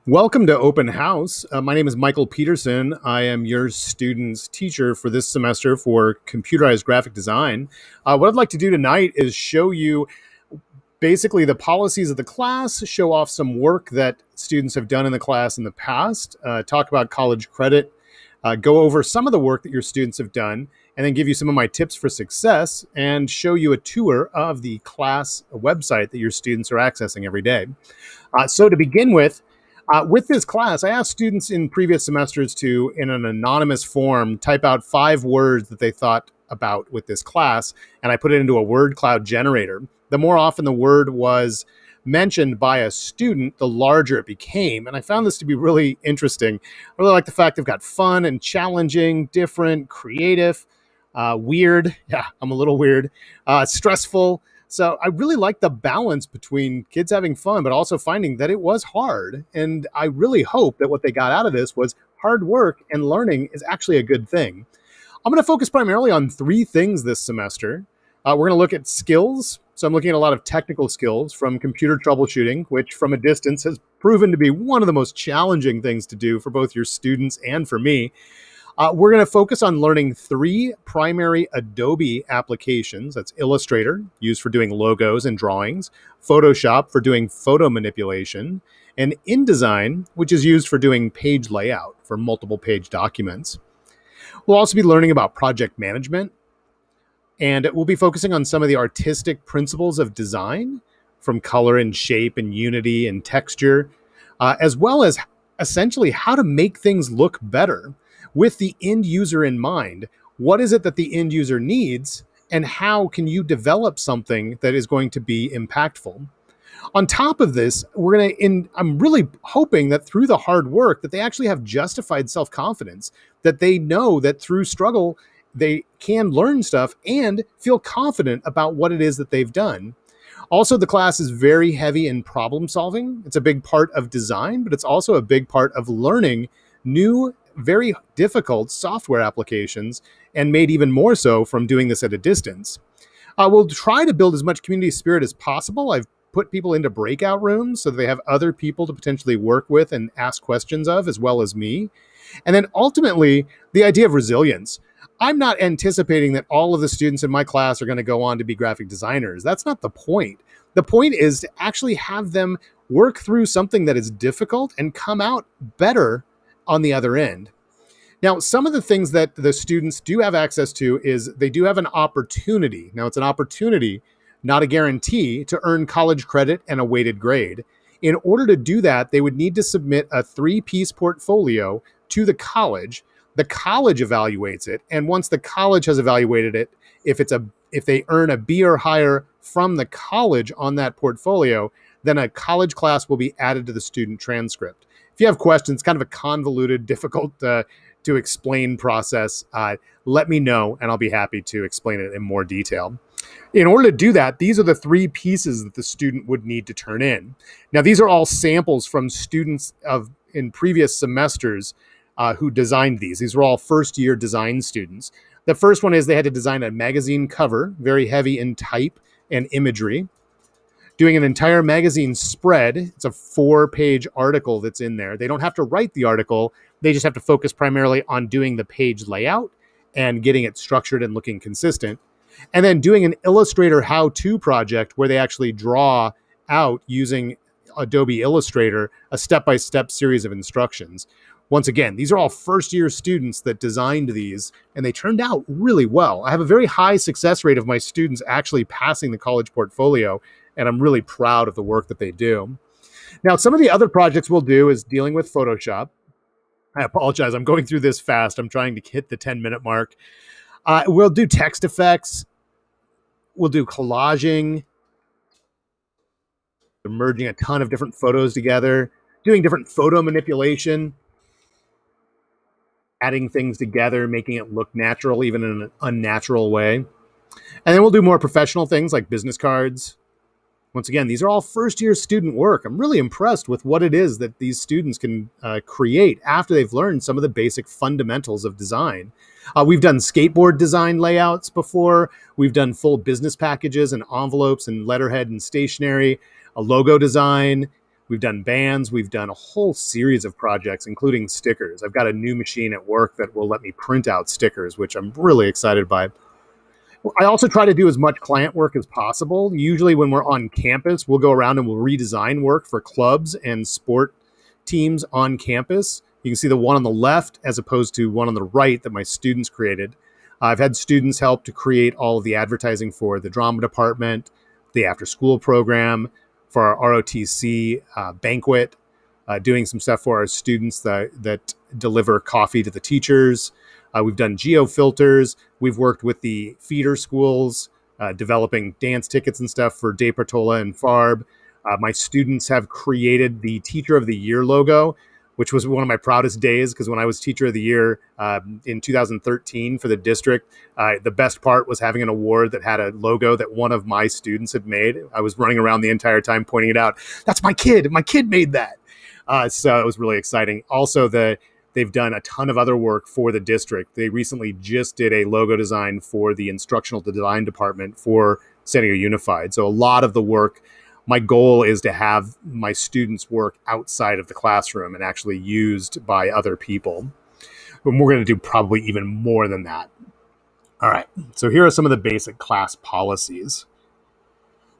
Welcome to Open House. My name is Michael Peterson. I am your student's teacher for this semester for computerized graphic design. What I'd like to do tonight is show you basically the policies of the class, show off some work that students have done in the class in the past, talk about college credit, go over some of the work that your students have done, and then give you some of my tips for success and show you a tour of the class website that your students are accessing every day. So to begin with this class, I asked students in previous semesters to, in an anonymous form, type out 5 words that they thought about with this class, and I put it into a word cloud generator. The more often the word was mentioned by a student, the larger it became, and I found this to be really interesting. I really like the fact they've got fun and challenging, different, creative, weird. Yeah, I'm a little weird. Stressful. So I really like the balance between kids having fun, but also finding that it was hard. And I really hope that what they got out of this was hard work, and learning is actually a good thing. I'm going to focus primarily on 3 things this semester. We're going to look at skills. So I'm looking at a lot of technical skills, from computer troubleshooting, which from a distance has proven to be one of the most challenging things to do for both your students and for me. We're going to focus on learning 3 primary Adobe applications. That's Illustrator, used for doing logos and drawings, Photoshop for doing photo manipulation, and InDesign, which is used for doing page layout for multiple page documents. We'll also be learning about project management, and we'll be focusing on some of the artistic principles of design, from color and shape and unity and texture, as well as essentially how to make things look better with the end user in mind. What is it that the end user needs, and how can you develop something that is going to be impactful? On top of this, I'm really hoping that through the hard work that they actually have justified self-confidence, that they know that through struggle, they can learn stuff and feel confident about what it is that they've done. Also, the class is very heavy in problem solving. It's a big part of design, but it's also a big part of learning new, very difficult software applications, and made even more so from doing this at a distance. We'll try to build as much community spirit as possible. I've put people into breakout rooms so that they have other people to potentially work with and ask questions of, as well as me. And then ultimately, the idea of resilience. I'm not anticipating that all of the students in my class are going to go on to be graphic designers. That's not the point. The point is to actually have them work through something that is difficult and come out better on the other end. Now, some of the things that the students do have access to is they do have an opportunity. Now, it's an opportunity, not a guarantee, to earn college credit and a weighted grade. In order to do that, they would need to submit a 3-piece portfolio to the college. The college evaluates it, and once the college has evaluated it, if they earn a B or higher from the college on that portfolio, then a college class will be added to the student transcript. If you have questions, kind of a convoluted, difficult to explain process, let me know and I'll be happy to explain it in more detail. In order to do that, these are the 3 pieces that the student would need to turn in. Now, these are all samples from students in previous semesters who designed these. These were all first-year design students. The first one is they had to design a magazine cover, very heavy in type and imagery. Doing an entire magazine spread. It's a 4-page article that's in there. They don't have to write the article. They just have to focus primarily on doing the page layout and getting it structured and looking consistent. And then doing an Illustrator how-to project where they actually draw out, using Adobe Illustrator, a step-by-step series of instructions. Once again, these are all first-year students that designed these, and they turned out really well. I have a very high success rate of my students actually passing the college portfolio, and I'm really proud of the work that they do. Now, some of the other projects we'll do is dealing with Photoshop. I apologize, I'm going through this fast. I'm trying to hit the 10-minute mark. We'll do text effects. We'll do collaging, merging a ton of different photos together, doing different photo manipulation, adding things together, making it look natural, even in an unnatural way. And then we'll do more professional things like business cards. Once again, these are all first-year student work. I'm really impressed with what it is that these students can create after they've learned some of the basic fundamentals of design. We've done skateboard design layouts before. We've done full business packages and envelopes and letterhead and stationery, a logo design. We've done bands. We've done a whole series of projects, including stickers. I've got a new machine at work that will let me print out stickers, which I'm really excited by. I also try to do as much client work as possible. Usually when we're on campus, we'll go around and we'll redesign work for clubs and sport teams on campus. You can see the one on the left as opposed to one on the right that my students created. I've had students help to create all of the advertising for the drama department, the after-school program, for our ROTC banquet, doing some stuff for our students that deliver coffee to the teachers. We've done geo-filters. We've worked with the feeder schools, developing dance tickets and stuff for De Portola and Farb. My students have created the Teacher of the Year logo, which was one of my proudest days, because when I was Teacher of the Year in 2013 for the district, the best part was having an award that had a logo that one of my students had made. I was running around the entire time pointing it out. That's my kid. My kid made that. So it was really exciting. Also, they've done a ton of other work for the district. They recently just did a logo design for the instructional design department for San Diego Unified. So a lot of the work, my goal is to have my students' work outside of the classroom and actually used by other people. And we're going to do probably even more than that. All right, so here are some of the basic class policies.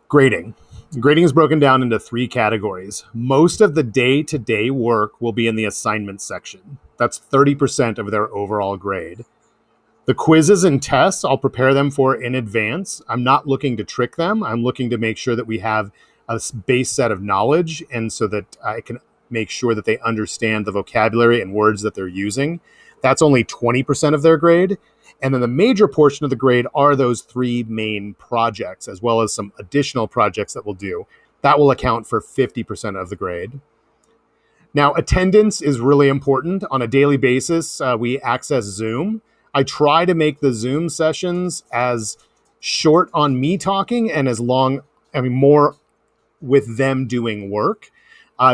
Grading. Grading is broken down into 3 categories. Most of the day-to-day work will be in the assignment section. That's 30% of their overall grade. The quizzes and tests, I'll prepare them for in advance. I'm not looking to trick them. I'm looking to make sure that we have a base set of knowledge, and so that I can make sure that they understand the vocabulary and words that they're using. That's only 20% of their grade. And then the major portion of the grade are those 3 main projects, as well as some additional projects that we'll do. That will account for 50% of the grade. Now, attendance is really important. On a daily basis, we access Zoom. I try to make the Zoom sessions as short on me talking and as long, more with them doing work.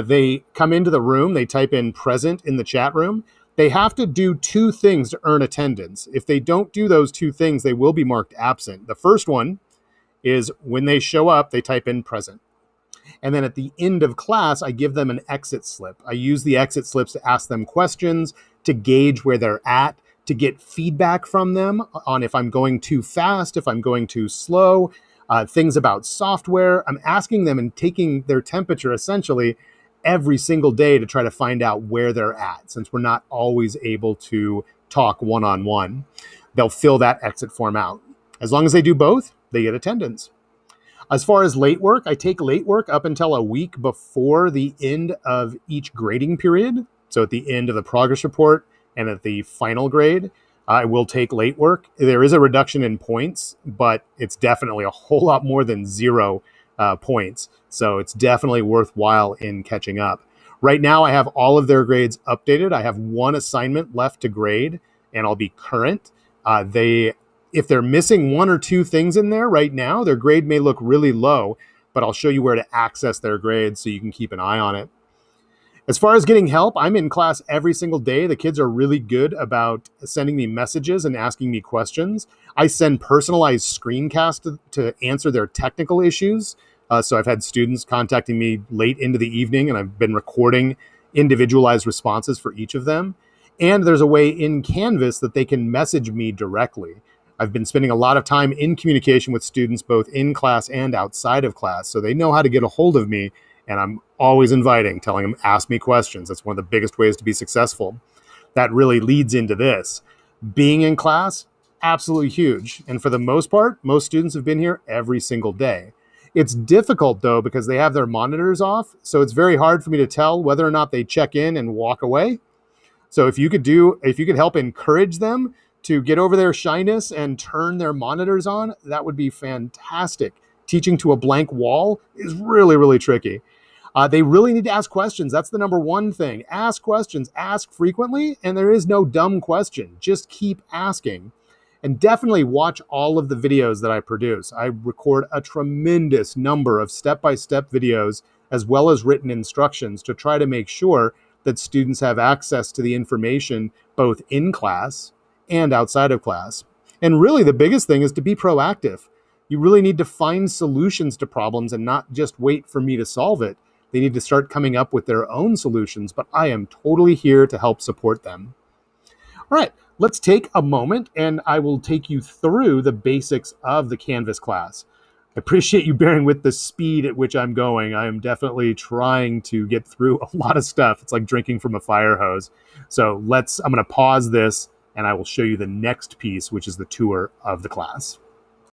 They come into the room, they type in present in the chat room. They have to do 2 things to earn attendance. If they don't do those 2 things, they will be marked absent. The first one is when they show up, they type in present. And then at the end of class, I give them an exit slip. I use the exit slips to ask them questions, to gauge where they're at, to get feedback from them on if I'm going too fast, if I'm going too slow, things about software. I'm asking them and taking their temperature essentially every single day to try to find out where they're at, since we're not always able to talk one-on-one. They'll fill that exit form out. As long as they do both, they get attendance. As far as late work, I take late work up until a week before the end of each grading period. So at the end of the progress report and at the final grade, I will take late work. There is a reduction in points, but it's definitely a whole lot more than 0 points. So it's definitely worthwhile in catching up. Right now, I have all of their grades updated. I have 1 assignment left to grade, and I'll be current. If they're missing 1 or 2 things in there right now, their grade may look really low, but I'll show you where to access their grades so you can keep an eye on it. As far as getting help, I'm in class every single day. The kids are really good about sending me messages and asking me questions. I send personalized screencasts to answer their technical issues. So I've had students contacting me late into the evening, and I've been recording individualized responses for each of them. And there's a way in Canvas that they can message me directly. I've been spending a lot of time in communication with students, both in class and outside of class, so they know how to get a hold of me. And I'm always inviting, telling them, ask me questions. That's one of the biggest ways to be successful. That really leads into this. Being in class, absolutely huge. And for the most part, most students have been here every single day. It's difficult, though, because they have their monitors off. So it's very hard for me to tell whether or not they check in and walk away. So if you could help encourage them to get over their shyness and turn their monitors on, that would be fantastic. Teaching to a blank wall is really, really tricky. They really need to ask questions. That's the number 1 thing. Ask questions, ask frequently, and there is no dumb question. Just keep asking. And definitely watch all of the videos that I produce. I record a tremendous number of step-by-step videos as well as written instructions to try to make sure that students have access to the information both in class and outside of class. And really the biggest thing is to be proactive. You really need to find solutions to problems and not just wait for me to solve it. They need to start coming up with their own solutions, but I am totally here to help support them. All right, let's take a moment and I will take you through the basics of the Canvas class. I appreciate you bearing with the speed at which I'm going. I am definitely trying to get through a lot of stuff. It's like drinking from a fire hose. So I'm going to pause this and I will show you the next piece, which is the tour of the class.